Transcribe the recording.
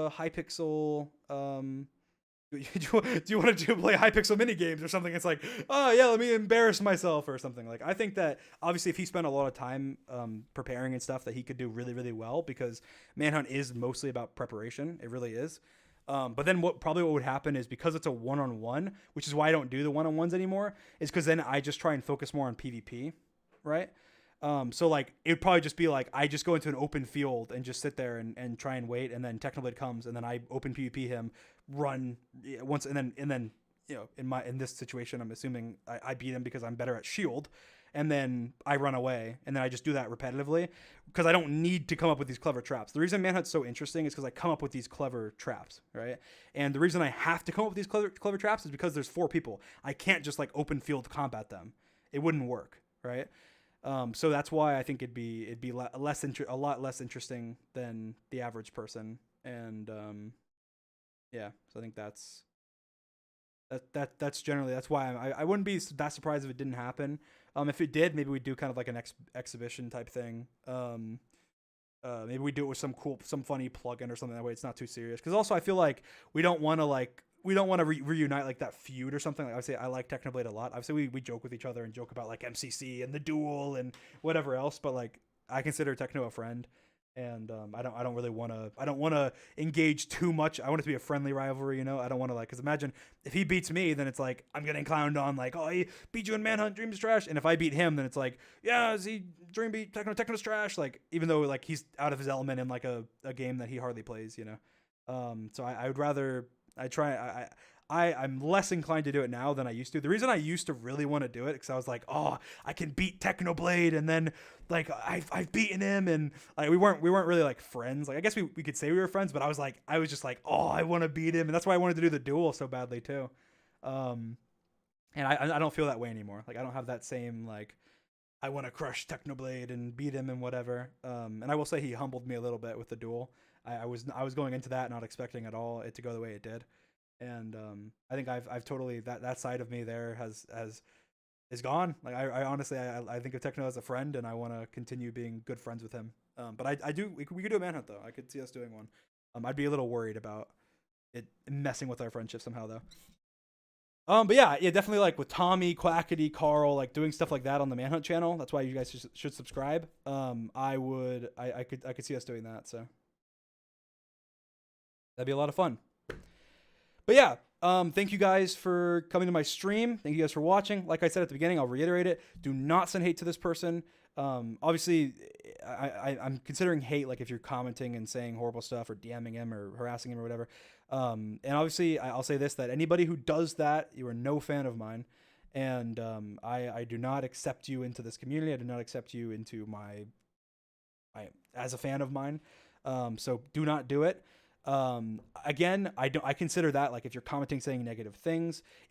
Hypixel do you want to play Hypixel mini games or something? It's like, oh yeah, let me embarrass myself or something. Like, I think that obviously if he spent a lot of time preparing and stuff, that he could do really really well, because Manhunt is mostly about preparation. It really is. But then what would happen is, because it's a one-on-one, which is why I don't do the one-on-ones anymore, is because then I just try and focus more on PvP, right? So like it'd probably just be like I just go into an open field and just sit there and try and wait, and then Technoblade comes, and then I open PvP him, run once, and then in this situation I'm assuming I beat him because I'm better at shield, and then I run away, and then I just do that repetitively because I don't need to come up with these clever traps. The reason Manhunt's so interesting is because I come up with these clever traps, right? And the reason I have to come up with these clever traps is because there's 4 people. I can't just like open field combat them. It wouldn't work, right? So that's why I think it'd be a lot less interesting than the average person, and yeah. So I think that's generally, that's why I wouldn't be that surprised if it didn't happen. If it did, maybe we'd do kind of like an exhibition type thing. Maybe we do it with some funny plugin or something. That way it's not too serious. Because also I feel like we don't want to reunite like that feud or something. Like, I say I like Technoblade a lot. Obviously we joke with each other and joke about like MCC and the duel and whatever else. But like, I consider Techno a friend, and I don't really want to engage too much. I want it to be a friendly rivalry. I don't want to, like, because imagine if he beats me, then it's like I'm getting clowned on, like, oh, he beat you in Manhunt, Dream's trash. And if I beat him, then it's like, yeah, is he Dream beat Techno's trash? Like, even though like he's out of his element in like a game that he hardly plays. So I would rather I'm less inclined to do it now than I used to. The reason I used to really want to do it, because I was like, oh, I can beat Technoblade, and then like I've beaten him, and like we weren't really like friends. Like, I guess we could say we were friends, but I was just like, oh, I want to beat him, and that's why I wanted to do the duel so badly too. And I don't feel that way anymore. Like, I don't have that same like, I want to crush Technoblade and beat him and whatever. And I will say he humbled me a little bit with the duel. I was going into that not expecting at all it to go the way it did. And I think I've totally, that side of me there is gone. Like, I honestly I think of Techno as a friend, and I want to continue being good friends with him. But I do, we could do a Manhunt though. I could see us doing one. I'd be a little worried about it messing with our friendship somehow though. But yeah, definitely, like with Tommy, Quackity, Carl, like doing stuff like that on the Manhunt channel. That's why you guys should subscribe. I could see us doing that. So that'd be a lot of fun. But yeah, thank you guys for coming to my stream. Thank you guys for watching. Like I said at the beginning, I'll reiterate it. Do not send hate to this person. Obviously, I'm considering hate, like if you're commenting and saying horrible stuff or DMing him or harassing him or whatever. And obviously, I'll say this, that anybody who does that, you are no fan of mine. And I do not accept you into this community. I do not accept you into my as a fan of mine. So do not do it. Again, I consider that, like, if you're commenting saying negative things, if